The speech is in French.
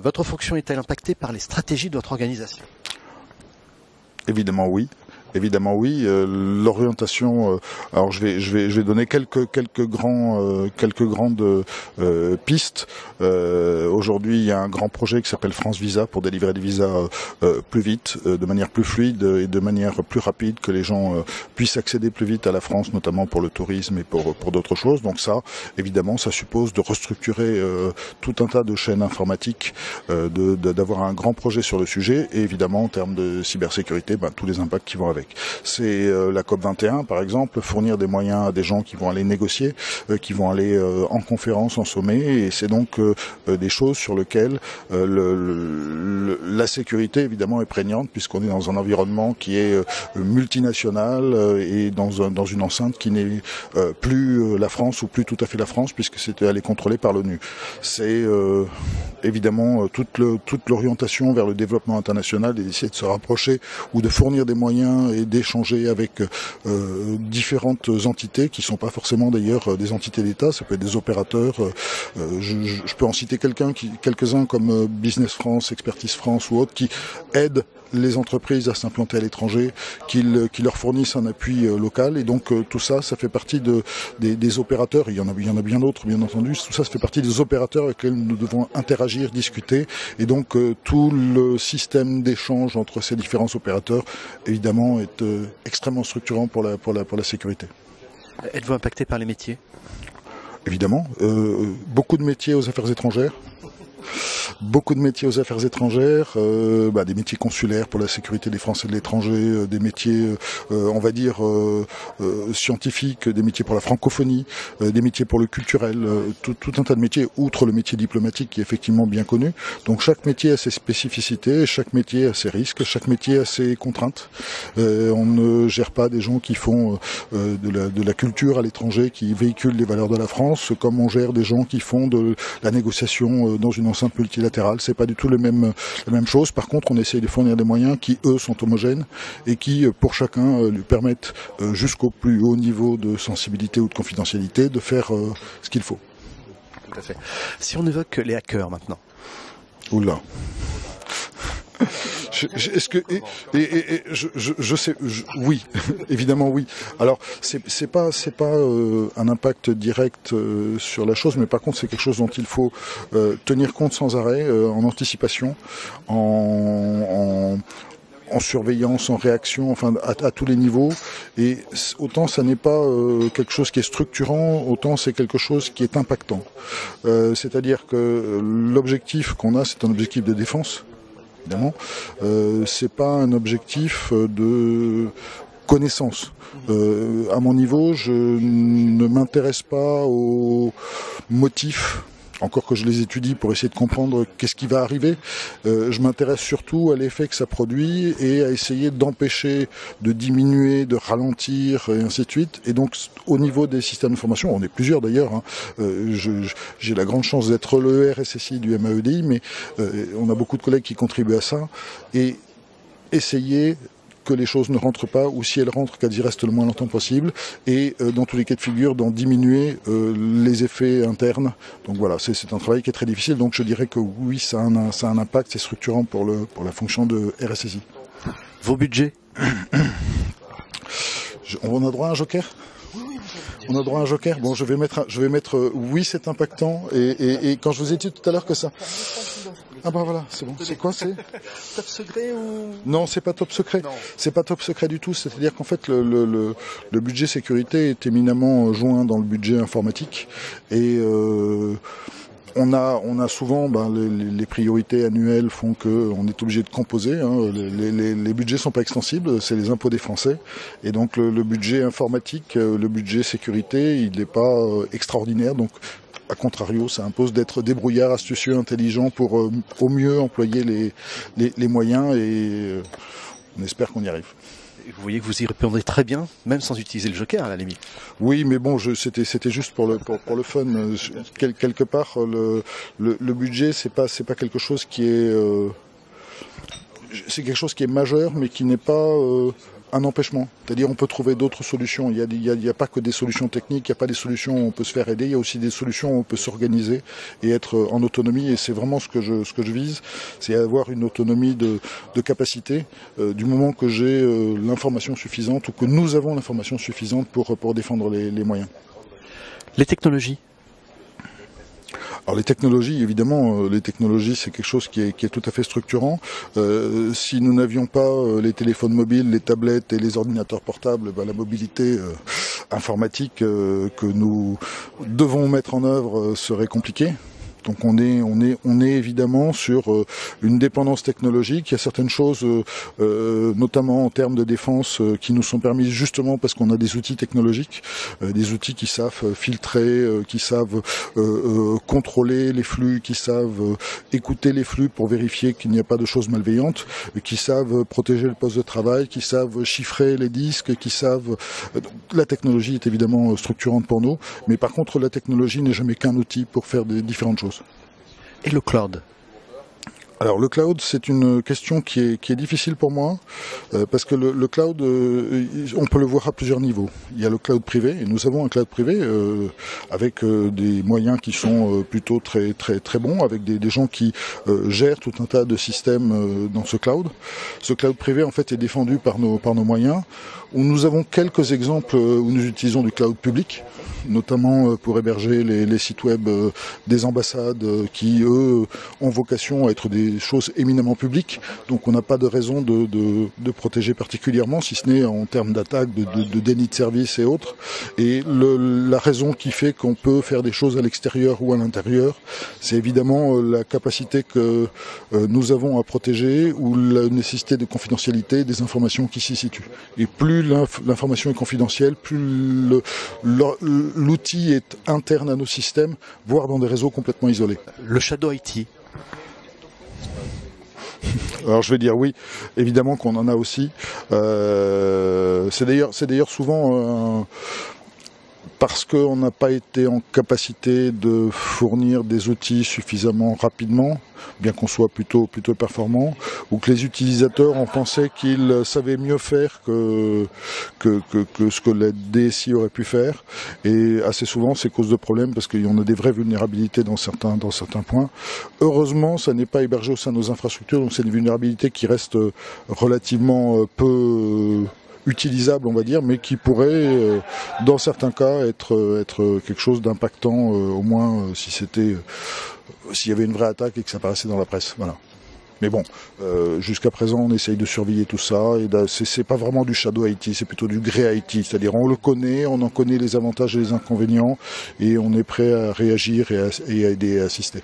Votre fonction est-elle impactée par les stratégies de votre organisation? Évidemment oui. Évidemment oui, l'orientation. Alors je vais donner quelques grandes pistes. Aujourd'hui, il y a un grand projet qui s'appelle France Visa pour délivrer des visas plus vite, de manière plus fluide et de manière plus rapide, que les gens puissent accéder plus vite à la France, notamment pour le tourisme et pour d'autres choses. Donc ça, évidemment, ça suppose de restructurer tout un tas de chaînes informatiques, d'avoir un grand projet sur le sujet, et évidemment en termes de cybersécurité, tous les impacts qui vont avec. C'est la COP21 par exemple, fournir des moyens à des gens qui vont aller négocier, qui vont aller en conférence, en sommet, et c'est donc des choses sur lesquelles la sécurité évidemment est prégnante, puisqu'on est dans un environnement qui est multinational et dans une enceinte qui n'est plus la France, ou plus tout à fait la France, puisque elle est contrôlée par l'ONU. C'est évidemment toute l'orientation vers le développement international, et d'essayer de se rapprocher ou de fournir des moyens et d'échanger avec différentes entités qui ne sont pas forcément d'ailleurs des entités d'État. Ça peut être des opérateurs. Je peux en citer quelques-uns comme Business France, Expertise France ou autres, qui aident les entreprises à s'implanter à l'étranger, qui leur fournissent un appui local, et donc tout ça, ça fait partie des opérateurs. Il y en a bien d'autres, bien entendu. Tout ça, ça fait partie des opérateurs avec lesquels nous devons interagir, discuter, et donc tout le système d'échange entre ces différents opérateurs, évidemment, est extrêmement structurant pour la sécurité. Êtes-vous impacté par les métiers? Évidemment, beaucoup de métiers aux affaires étrangères. Beaucoup de métiers aux affaires étrangères, des métiers consulaires pour la sécurité des Français de l'étranger, des métiers, on va dire, scientifiques, des métiers pour la francophonie, des métiers pour le culturel, tout un tas de métiers, outre le métier diplomatique qui est effectivement bien connu. Donc chaque métier a ses spécificités, chaque métier a ses risques, chaque métier a ses contraintes. On ne gère pas des gens qui font de la culture à l'étranger, qui véhiculent les valeurs de la France, comme on gère des gens qui font de la négociation dans une enceinte multilatérale. C'est pas du tout la même chose. Par contre, on essaye de fournir des moyens qui, eux, sont homogènes et qui, pour chacun, lui permettent, jusqu'au plus haut niveau de sensibilité ou de confidentialité, de faire ce qu'il faut. Tout à fait. Si on évoque les hackers maintenant. Oula. Est-ce que je sais, oui, évidemment oui. Alors c'est pas un impact direct sur la chose, mais par contre c'est quelque chose dont il faut tenir compte sans arrêt, en anticipation, en surveillance, en réaction, enfin à tous les niveaux. Et autant ça n'est pas quelque chose qui est structurant, autant c'est quelque chose qui est impactant. C'est-à-dire que l'objectif qu'on a, c'est un objectif de défense. Évidemment, c'est pas un objectif de connaissance. À mon niveau, je ne m'intéresse pas aux motifs, encore que je les étudie pour essayer de comprendre qu'est-ce qui va arriver. Je m'intéresse surtout à l'effet que ça produit et à essayer d'empêcher, de diminuer, de ralentir, et ainsi de suite. Et donc, au niveau des systèmes d'information, on est plusieurs d'ailleurs, hein, j'ai la grande chance d'être le RSSI du MAEDI, mais on a beaucoup de collègues qui contribuent à ça, et essayer que les choses ne rentrent pas, ou si elles rentrent, qu'elles y restent le moins longtemps possible, et dans tous les cas de figure, d'en diminuer les effets internes. Donc voilà, c'est un travail qui est très difficile, donc je dirais que oui, ça a un impact, c'est structurant pour la fonction de RSSI. Vos budgets? On a droit à un joker? On a droit à un joker. Bon, je vais mettre oui, c'est impactant, et quand je vous ai dit tout à l'heure que ça... Ah bah voilà, c'est bon. C'est quoi, c'est top secret ou... Non, c'est pas top secret. C'est pas top secret du tout. C'est-à-dire qu'en fait, le budget sécurité est éminemment joint dans le budget informatique, et on a souvent, les priorités annuelles font qu'on est obligé de composer. Hein. Les budgets sont pas extensibles, c'est les impôts des Français, et donc le budget informatique, le budget sécurité, il n'est pas extraordinaire. Donc a contrario, ça impose d'être débrouillard, astucieux, intelligent pour au mieux employer les moyens, et on espère qu'on y arrive. Et vous voyez que vous y répondrez très bien, même sans utiliser le joker à la limite. Oui, mais bon, c'était juste pour le fun. Quelque part, le budget, c'est pas quelque chose qui est... c'est quelque chose qui est majeur, mais qui n'est pas un empêchement. C'est-à-dire on peut trouver d'autres solutions. Il n'y a pas que des solutions techniques, il n'y a pas des solutions où on peut se faire aider, il y a aussi des solutions où on peut s'organiser et être en autonomie. Et c'est vraiment ce que je vise, c'est avoir une autonomie de capacité du moment que j'ai l'information suffisante ou que nous avons l'information suffisante pour défendre les moyens. Les technologies? Alors les technologies, évidemment, les technologies c'est quelque chose qui est tout à fait structurant. Si nous n'avions pas les téléphones mobiles, les tablettes et les ordinateurs portables, la mobilité informatique que nous devons mettre en œuvre serait compliquée. Donc on est évidemment sur une dépendance technologique. Il y a certaines choses, notamment en termes de défense, qui nous sont permises justement parce qu'on a des outils technologiques, des outils qui savent filtrer, qui savent contrôler les flux, qui savent écouter les flux pour vérifier qu'il n'y a pas de choses malveillantes, qui savent protéger le poste de travail, qui savent chiffrer les disques, qui savent... La technologie est évidemment structurante pour nous, mais par contre la technologie n'est jamais qu'un outil pour faire des différentes choses. Et le cloud? Alors le cloud, c'est une question qui est difficile pour moi, parce que le cloud, on peut le voir à plusieurs niveaux. Il y a le cloud privé, et nous avons un cloud privé avec des moyens qui sont plutôt très bons, avec des gens qui gèrent tout un tas de systèmes dans ce cloud. Ce cloud privé, en fait, est défendu par nos moyens, où nous avons quelques exemples où nous utilisons du cloud public, notamment pour héberger les sites web des ambassades qui, eux, ont vocation à être des choses éminemment publiques. Donc on n'a pas de raison de protéger particulièrement, si ce n'est en termes d'attaque, de déni de service et autres. Et la raison qui fait qu'on peut faire des choses à l'extérieur ou à l'intérieur, c'est évidemment la capacité que nous avons à protéger ou la nécessité de confidentialité des informations qui s'y situent. Et plus l'information est confidentielle, plus l'outil est interne à nos systèmes, voire dans des réseaux complètement isolés. Le Shadow IT? Alors je vais dire oui, évidemment qu'on en a aussi. C'est d'ailleurs souvent parce qu'on n'a pas été en capacité de fournir des outils suffisamment rapidement, bien qu'on soit plutôt performant, ou que les utilisateurs ont pensé qu'ils savaient mieux faire que ce que la DSI aurait pu faire. Et assez souvent, c'est cause de problèmes parce qu'il y en a des vraies vulnérabilités dans certains points. Heureusement, ça n'est pas hébergé au sein de nos infrastructures, donc c'est une vulnérabilité qui reste relativement peu utilisable, on va dire, mais qui pourrait, dans certains cas, être quelque chose d'impactant, au moins s'il y avait une vraie attaque et que ça apparaissait dans la presse. Voilà. Mais bon, jusqu'à présent, on essaye de surveiller tout ça, et c'est pas vraiment du Shadow IT, c'est plutôt du Grey IT, c'est-à-dire on le connaît, on en connaît les avantages et les inconvénients, et on est prêt à réagir et à aider et à assister.